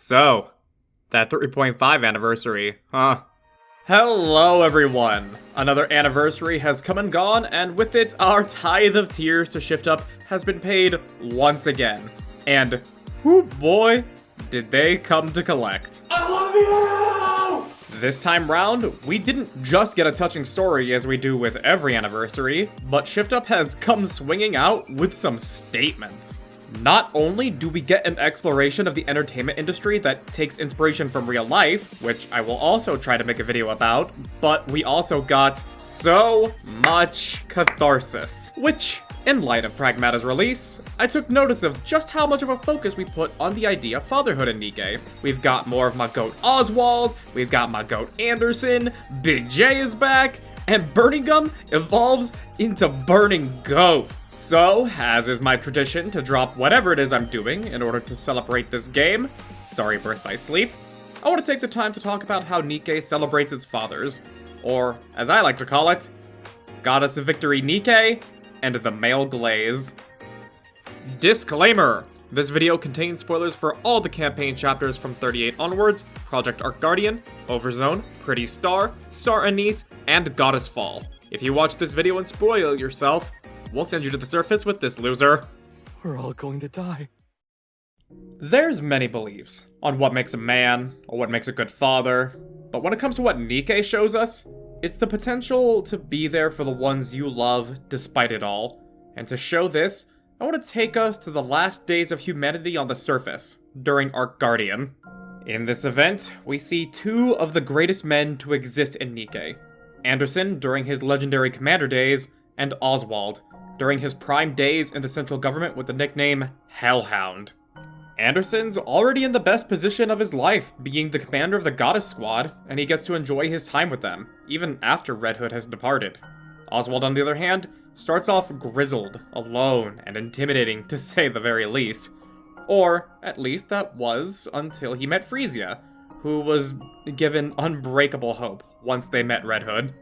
So, that 3.5 anniversary, huh? Hello everyone! Another anniversary has come and gone, and with it, our tithe of tears to Shift Up has been paid once again. And, whoo boy, did they come to collect. I love you! This time round, we didn't just get a touching story as we do with every anniversary, but Shift Up has come swinging out with some statements. Not only do we get an exploration of the entertainment industry that takes inspiration from real life, which I will also try to make a video about, but we also got so much catharsis. Which, in light of Pragmata's release, I took notice of just how much of a focus we put on the idea of fatherhood in Nikke. We've got more of my goat Oswald, we've got my goat Anderson, Big J is back, and Burningum evolves into Burning Goat. So, as is my tradition to drop whatever it is I'm doing in order to celebrate this game, sorry Birth by Sleep, I want to take the time to talk about how Nikke celebrates its fathers, or, as I like to call it, Goddess of Victory Nikke and the Male Glaze. Disclaimer! This video contains spoilers for all the campaign chapters from 38 onwards, Project Arc Guardian, Overzone, Pretty Star, Star Anise, and Goddess Fall. If you watch this video and spoil yourself, we'll send you to the surface with this loser. We're all going to die. There's many beliefs on what makes a man, or what makes a good father, but when it comes to what Nikke shows us, it's the potential to be there for the ones you love despite it all. And to show this, I want to take us to the last days of humanity on the surface, during Arc Guardian. In this event, we see two of the greatest men to exist in Nikke. Anderson during his legendary commander days, and Oswald during his prime days in the central government with the nickname Hellhound. Anderson's already in the best position of his life, being the commander of the Goddess Squad, and he gets to enjoy his time with them, even after Red Hood has departed. Oswald, on the other hand, starts off grizzled, alone, and intimidating to say the very least. Or, at least that was until he met Frisia, who was given unbreakable hope once they met Red Hood.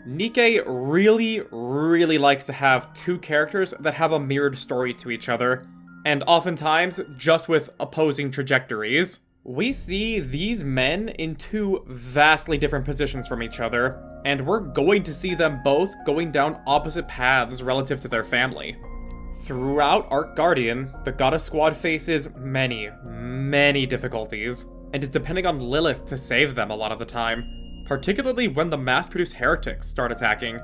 Nikke really likes to have two characters that have a mirrored story to each other, and oftentimes just with opposing trajectories. We see these men in two vastly different positions from each other, and we're going to see them both going down opposite paths relative to their family. Throughout Arc Guardian, the Goddess Squad faces many difficulties, and is depending on Lilith to save them a lot of the time. Particularly when the mass-produced heretics start attacking,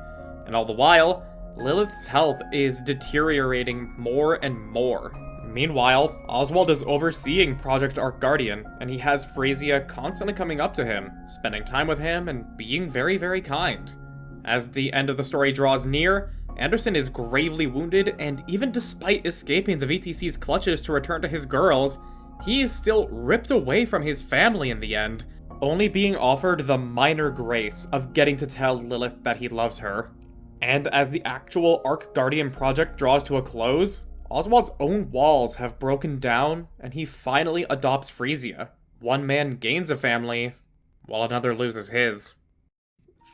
and all the while, Lilith's health is deteriorating more and more. Meanwhile, Oswald is overseeing Project Arc Guardian, and he has Frisia constantly coming up to him, spending time with him, and being very kind. As the end of the story draws near, Anderson is gravely wounded, and even despite escaping the VTC's clutches to return to his girls, he is still ripped away from his family in the end, only being offered the minor grace of getting to tell Lilith that he loves her. And as the actual Arc Guardian project draws to a close, Oswald's own walls have broken down, and he finally adopts Frisia. One man gains a family, while another loses his.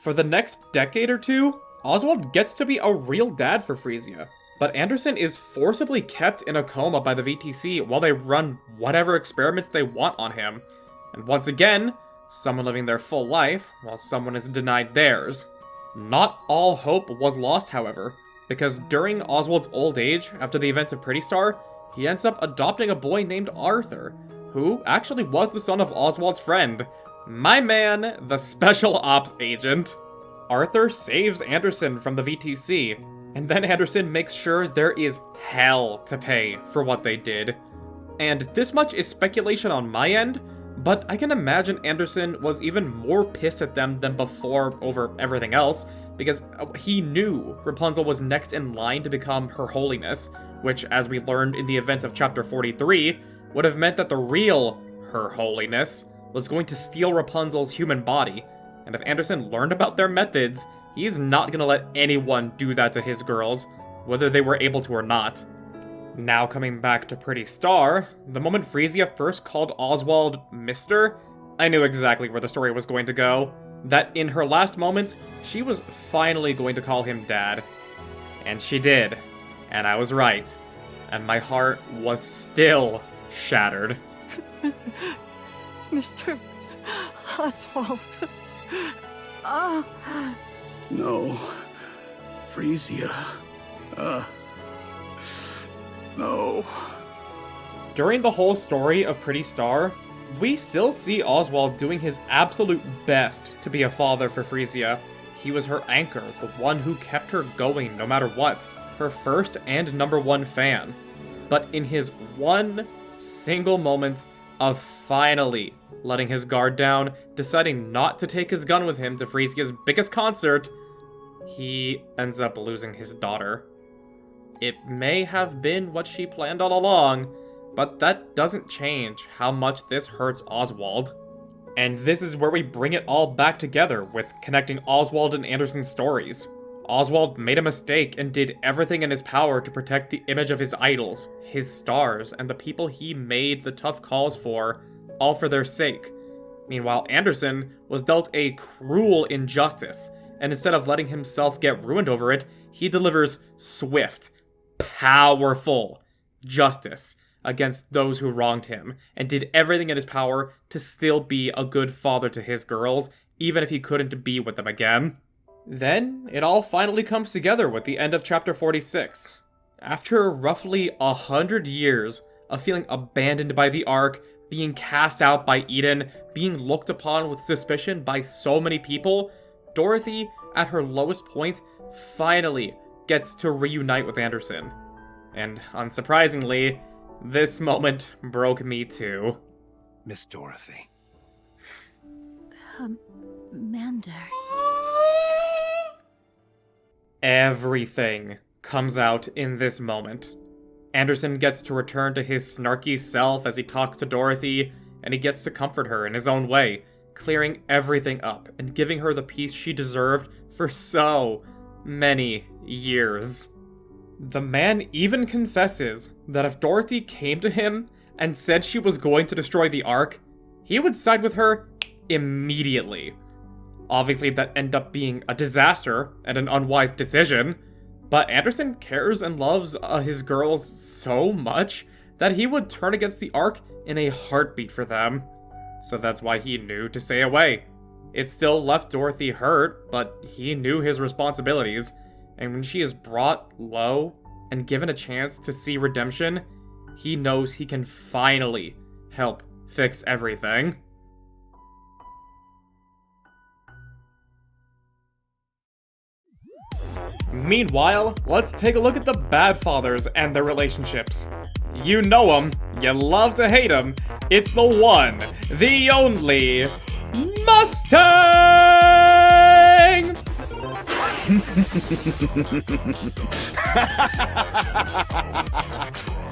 For the next decade or two, Oswald gets to be a real dad for Frisia, but Anderson is forcibly kept in a coma by the VTC while they run whatever experiments they want on him. And once again, someone living their full life, while someone is denied theirs. Not all hope was lost, however, because during Oswald's old age, after the events of Pretty Star, he ends up adopting a boy named Arthur, who actually was the son of Oswald's friend, my man, the Special Ops Agent. Arthur saves Anderson from the VTC, and then Anderson makes sure there is hell to pay for what they did. And this much is speculation on my end, but I can imagine Anderson was even more pissed at them than before over everything else, because he knew Rapunzel was next in line to become Her Holiness, which, as we learned in the events of Chapter 43, would have meant that the real Her Holiness was going to steal Rapunzel's human body, and if Anderson learned about their methods, he's not gonna let anyone do that to his girls, whether they were able to or not. Now coming back to Pretty Star, the moment Frisia first called Oswald Mr., I knew exactly where the story was going to go. That in her last moments, she was finally going to call him Dad. And she did. And I was right. And my heart was still shattered. Mr. Oswald. No. Frisia. No. During the whole story of Pretty Star, we still see Oswald doing his absolute best to be a father for Frisia. He was her anchor, the one who kept her going no matter what, her first and #1 fan. But in his one single moment of finally letting his guard down, deciding not to take his gun with him to Frisia's biggest concert, he ends up losing his daughter. It may have been what she planned all along, but that doesn't change how much this hurts Oswald. And this is where we bring it all back together with connecting Oswald and Andersen's stories. Oswald made a mistake and did everything in his power to protect the image of his idols, his stars, and the people he made the tough calls for, all for their sake. Meanwhile, Andersen was dealt a cruel injustice, and instead of letting himself get ruined over it, he delivers swift, powerful justice against those who wronged him, and did everything in his power to still be a good father to his girls, even if he couldn't be with them again. Then, it all finally comes together with the end of chapter 46. After roughly 100 years of feeling abandoned by the Ark, being cast out by Eden, being looked upon with suspicion by so many people, Dorothy, at her lowest point, finally gets to reunite with Andersen. And, unsurprisingly, this moment broke me too. Miss Dorothy. Commander. Everything comes out in this moment. Andersen gets to return to his snarky self as he talks to Dorothy, and he gets to comfort her in his own way, clearing everything up and giving her the peace she deserved for so many years. The man even confesses that if Dorothy came to him and said she was going to destroy the Ark, he would side with her immediately. Obviously, that ended up being a disaster and an unwise decision, but Andersen cares and loves his girls so much that he would turn against the Ark in a heartbeat for them. So that's why he knew to stay away. It still left Dorothy hurt, but he knew his responsibilities, and when she is brought low and given a chance to see redemption, he knows he can finally help fix everything. Meanwhile, let's take a look at the bad fathers and their relationships. You know them, you love to hate them. It's the one, the only, Mustang!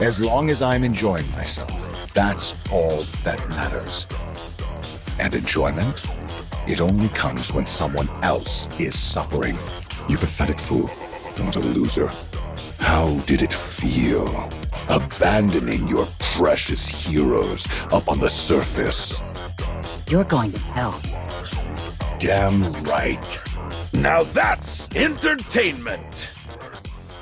As long as I'm enjoying myself, that's all that matters. And enjoyment? It only comes when someone else is suffering. You pathetic fool. What a loser. How did it feel? Abandoning your precious heroes up on the surface. You're going to hell. Damn right. Now that's entertainment!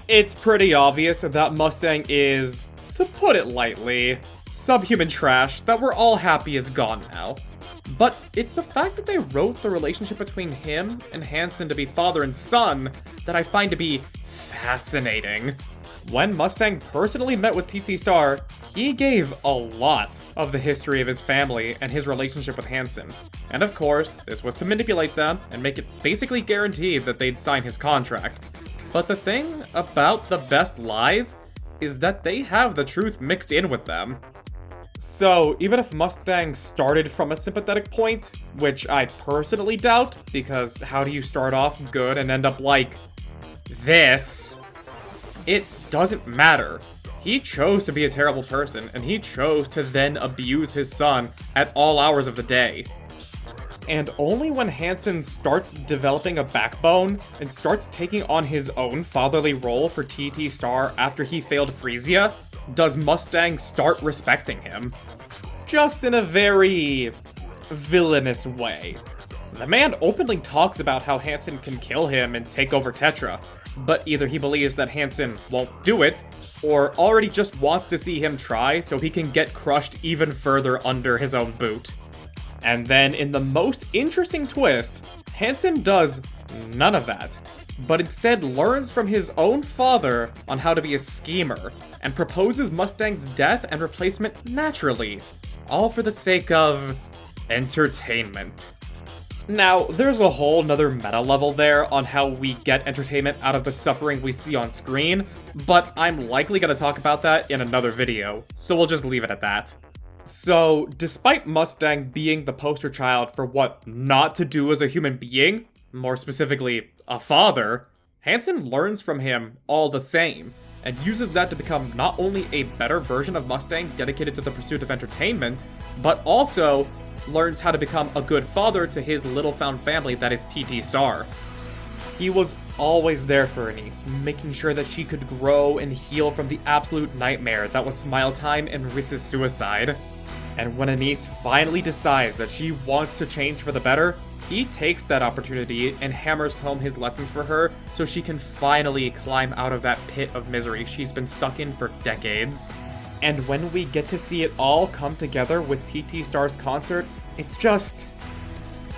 It's pretty obvious that Mustang is, to put it lightly, subhuman trash that we're all happy is gone now. But it's the fact that they wrote the relationship between him and Hansen to be father and son that I find to be fascinating. When Mustang personally met with TT Star, he gave a lot of the history of his family and his relationship with Hansen. And of course, this was to manipulate them and make it basically guaranteed that they'd sign his contract. But the thing about the best lies is that they have the truth mixed in with them. So, even if Mustang started from a sympathetic point, which I personally doubt, because how do you start off good and end up like this? It doesn't matter. He chose to be a terrible person, and he chose to then abuse his son at all hours of the day. And only when Hansen starts developing a backbone and starts taking on his own fatherly role for TT Star after he failed Frisia, does Mustang start respecting him. Just in a very villainous way. The man openly talks about how Hansen can kill him and take over Tetra, but either he believes that Hansen won't do it, or already just wants to see him try so he can get crushed even further under his own boot. And then in the most interesting twist, Hansen does none of that, but instead learns from his own father on how to be a schemer, and proposes Mustang's death and replacement naturally, all for the sake of entertainment. Now, there's a whole nother meta level there on how we get entertainment out of the suffering we see on screen, but I'm likely gonna talk about that in another video, so we'll just leave it at that. So, despite Mustang being the poster child for what not to do as a human being, more specifically, a father, Hansen learns from him all the same, and uses that to become not only a better version of Mustang dedicated to the pursuit of entertainment, but also learns how to become a good father to his little found family that is TT Star. He was always there for Anise, making sure that she could grow and heal from the absolute nightmare that was Smile Time and Rhys's suicide. And when Anise finally decides that she wants to change for the better, he takes that opportunity and hammers home his lessons for her so she can finally climb out of that pit of misery she's been stuck in for decades. And when we get to see it all come together with TT Star's concert, it's just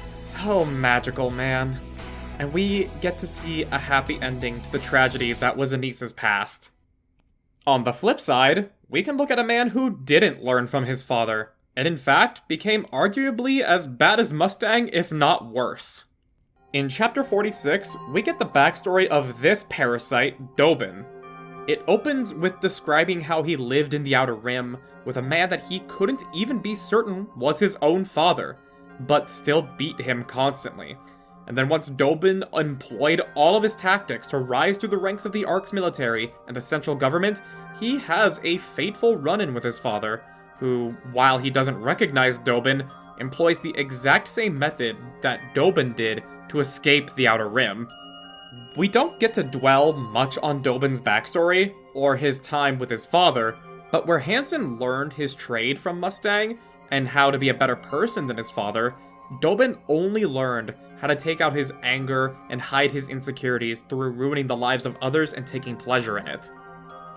so magical, man. And we get to see a happy ending to the tragedy that was Anise's past. On the flip side, we can look at a man who didn't learn from his father, and in fact became arguably as bad as Mustang, if not worse. In chapter 46, we get the backstory of this parasite, Dobin. It opens with describing how he lived in the Outer Rim with a man that he couldn't even be certain was his own father, but still beat him constantly. And then once Dobin employed all of his tactics to rise through the ranks of the Ark's military and the central government, he has a fateful run-in with his father, who, while he doesn't recognize Dobin, employs the exact same method that Dobin did to escape the Outer Rim. We don't get to dwell much on Dobin's backstory, or his time with his father, but where Hansen learned his trade from Mustang, and how to be a better person than his father, Dobin only learned how to take out his anger and hide his insecurities through ruining the lives of others and taking pleasure in it.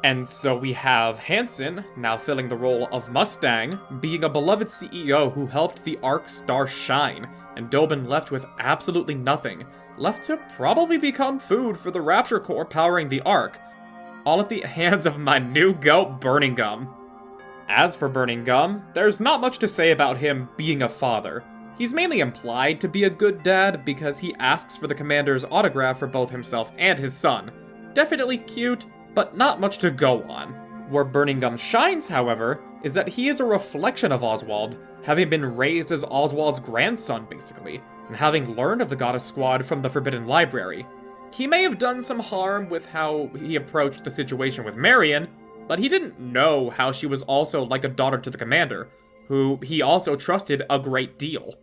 And so we have Hansen, now filling the role of Mustang, being a beloved CEO who helped the Ark star shine, and Dobin left with absolutely nothing, left to probably become food for the Rapture Core powering the Ark, all at the hands of my new goat, Burningum. As for Burningum, there's not much to say about him being a father. He's mainly implied to be a good dad because he asks for the commander's autograph for both himself and his son. Definitely cute, but not much to go on. Where Burningum shines, however, is that he is a reflection of Oswald, having been raised as Oswald's grandson, basically, and having learned of the Goddess Squad from the Forbidden Library. He may have done some harm with how he approached the situation with Marion, but he didn't know how she was also like a daughter to the commander, who he also trusted a great deal.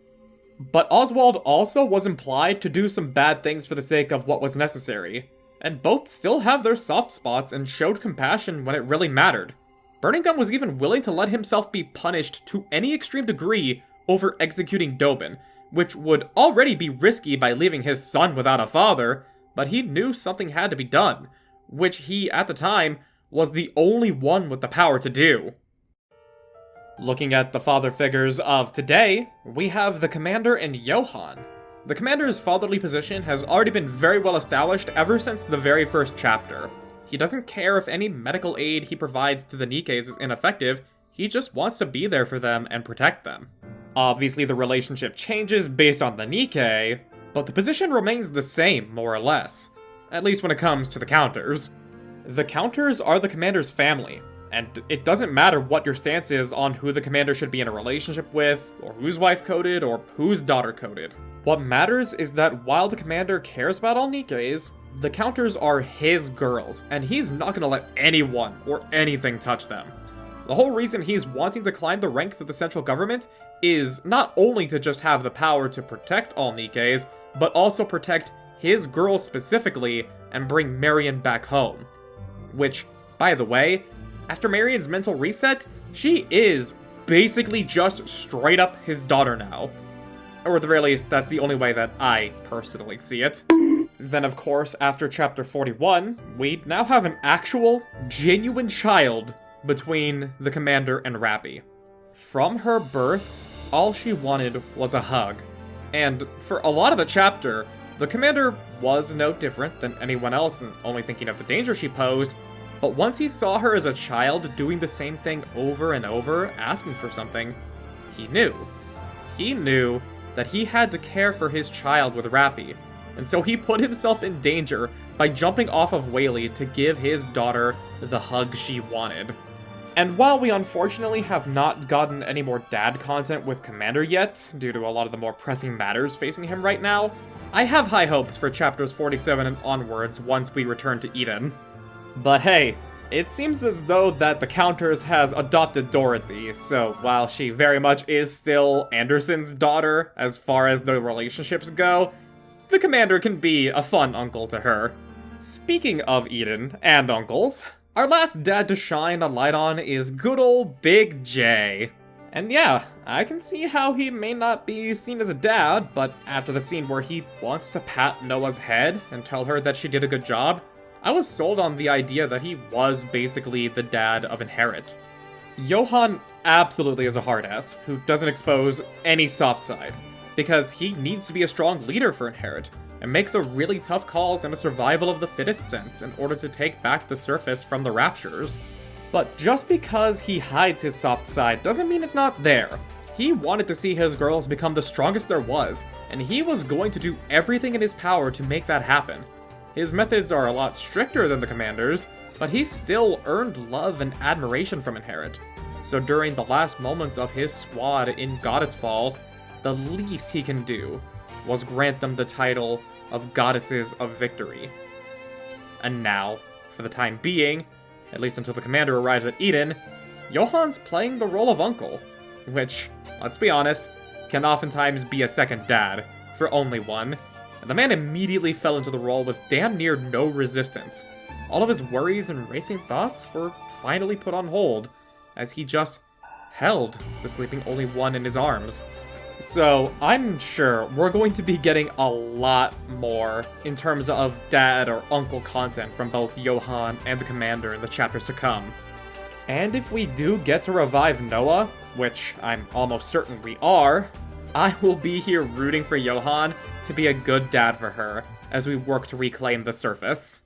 But Oswald also was implied to do some bad things for the sake of what was necessary, and both still have their soft spots and showed compassion when it really mattered. Burningum was even willing to let himself be punished to any extreme degree over executing Dobin, which would already be risky by leaving his son without a father, but he knew something had to be done, which he, at the time, was the only one with the power to do. Looking at the father figures of today, we have the Commander and Johan. The Commander's fatherly position has already been very well established ever since the very first chapter. He doesn't care if any medical aid he provides to the Nikkes is ineffective, he just wants to be there for them and protect them. Obviously the relationship changes based on the Nikke, but the position remains the same, more or less. At least when it comes to the Counters. The Counters are the Commander's family, and it doesn't matter what your stance is on who the Commander should be in a relationship with, or who's wife-coded, or who's daughter-coded. What matters is that while the Commander cares about all Nikkes, the Counters are his girls, and he's not gonna let anyone or anything touch them. The whole reason he's wanting to climb the ranks of the central government is not only to just have the power to protect all Nikkes, but also protect his girls specifically and bring Marion back home. Which, by the way, after Marion's mental reset, she is basically just straight up his daughter now. Or at the very least, that's the only way that I personally see it. Then of course, after chapter 41, we now have an actual, genuine child between the Commander and Rappy. From her birth, all she wanted was a hug. And for a lot of the chapter, the commander was no different than anyone else and only thinking of the danger she posed, but once he saw her as a child doing the same thing over and over, asking for something, he knew. He knew that he had to care for his child with Rappy, and so he put himself in danger by jumping off of Whaley to give his daughter the hug she wanted. And while we unfortunately have not gotten any more dad content with Commander yet, due to a lot of the more pressing matters facing him right now, I have high hopes for chapters 47 and onwards once we return to Eden. But hey, it seems as though that the Countess has adopted Dorothy, so while she very much is still Anderson's daughter as far as the relationships go, the Commander can be a fun uncle to her. Speaking of Eden and uncles, our last dad to shine a light on is good old Big J. And yeah, I can see how he may not be seen as a dad, but after the scene where he wants to pat Noah's head and tell her that she did a good job, I was sold on the idea that he was basically the dad of Inherit. Johan absolutely is a hard-ass who doesn't expose any soft side, because he needs to be a strong leader for Inherit, and make the really tough calls in a survival of the fittest sense in order to take back the surface from the Raptures. But just because he hides his soft side doesn't mean it's not there. He wanted to see his girls become the strongest there was, and he was going to do everything in his power to make that happen. His methods are a lot stricter than the Commander's, but he still earned love and admiration from Inherit. So during the last moments of his squad in Goddessfall, the least he can do was grant them the title of Goddesses of Victory. And now, for the time being, at least until the Commander arrives at Eden, Johan's playing the role of uncle, which, let's be honest, can oftentimes be a second dad, for only one. And the man immediately fell into the role with damn near no resistance. All of his worries and racing thoughts were finally put on hold, as he just held the sleeping only one in his arms. So, I'm sure we're going to be getting a lot more in terms of dad or uncle content from both Johan and the Commander in the chapters to come. And if we do get to revive Noah, which I'm almost certain we are, I will be here rooting for Johan to be a good dad for her as we work to reclaim the surface.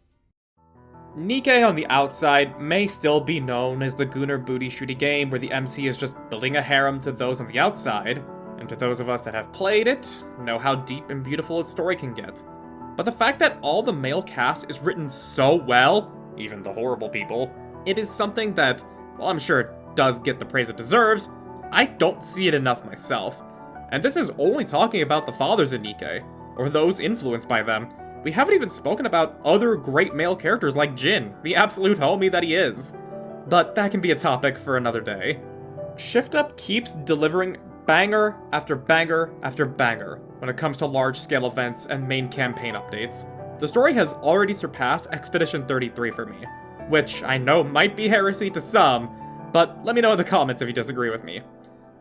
Nikke on the outside may still be known as the Gunnar booty shooty game where the MC is just building a harem to those on the outside, and to those of us that have played it, know how deep and beautiful its story can get. But the fact that all the male cast is written so well, even the horrible people, it is something that, while I'm sure it does get the praise it deserves, I don't see it enough myself. And this is only talking about the fathers in Nikke, or those influenced by them. We haven't even spoken about other great male characters like Jin, the absolute homie that he is. But that can be a topic for another day. Shift Up keeps delivering banger after banger after banger when it comes to large-scale events and main campaign updates. The story has already surpassed Expedition 33 for me, which I know might be heresy to some, but let me know in the comments if you disagree with me.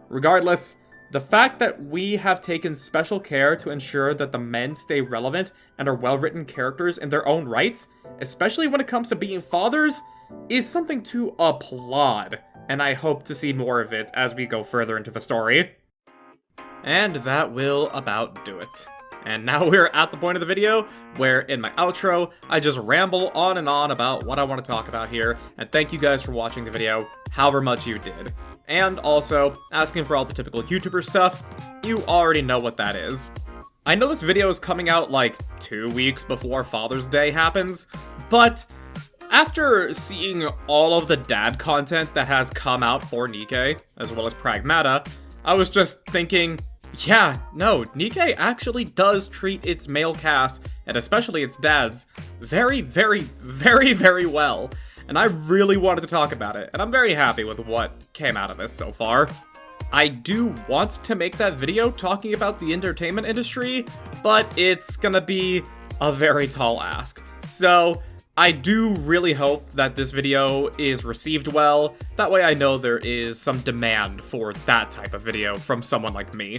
Regardless, the fact that we have taken special care to ensure that the men stay relevant and are well-written characters in their own rights, especially when it comes to being fathers, is something to applaud, and I hope to see more of it as we go further into the story. And that will about do it. And now we're at the point of the video where, in my outro, I just ramble on and on about what I want to talk about here, and thank you guys for watching the video, however much you did. And also, asking for all the typical YouTuber stuff, you already know what that is. I know this video is coming out like 2 weeks before Father's Day happens, but after seeing all of the dad content that has come out for Nikke, as well as Pragmata, I was just thinking, yeah, no, Nikke actually does treat its male cast, and especially its dads, very, very, very, very well. And I really wanted to talk about it, and I'm very happy with what came out of this so far. I do want to make that video talking about the entertainment industry, but it's gonna be a very tall ask. So, I do really hope that this video is received well. That way I know there is some demand for that type of video from someone like me.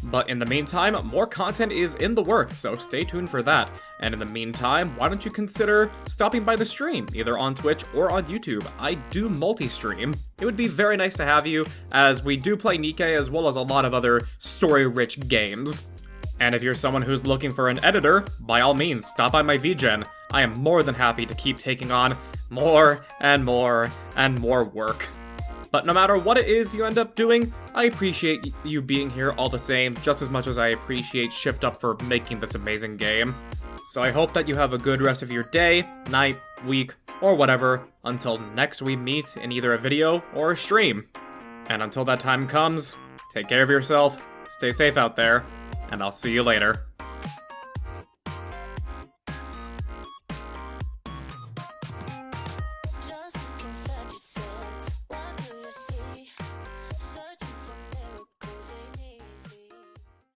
But in the meantime, more content is in the works, so stay tuned for that. And in the meantime, why don't you consider stopping by the stream, either on Twitch or on YouTube? I do multi-stream. It would be very nice to have you, as we do play Nikke as well as a lot of other story-rich games. And if you're someone who's looking for an editor, by all means, stop by my VGen. I am more than happy to keep taking on more and more and more work. But no matter what it is you end up doing, I appreciate you being here all the same, just as much as I appreciate Shift Up for making this amazing game. So I hope that you have a good rest of your day, night, week, or whatever, until next we meet in either a video or a stream. And until that time comes, take care of yourself, stay safe out there, and I'll see you later.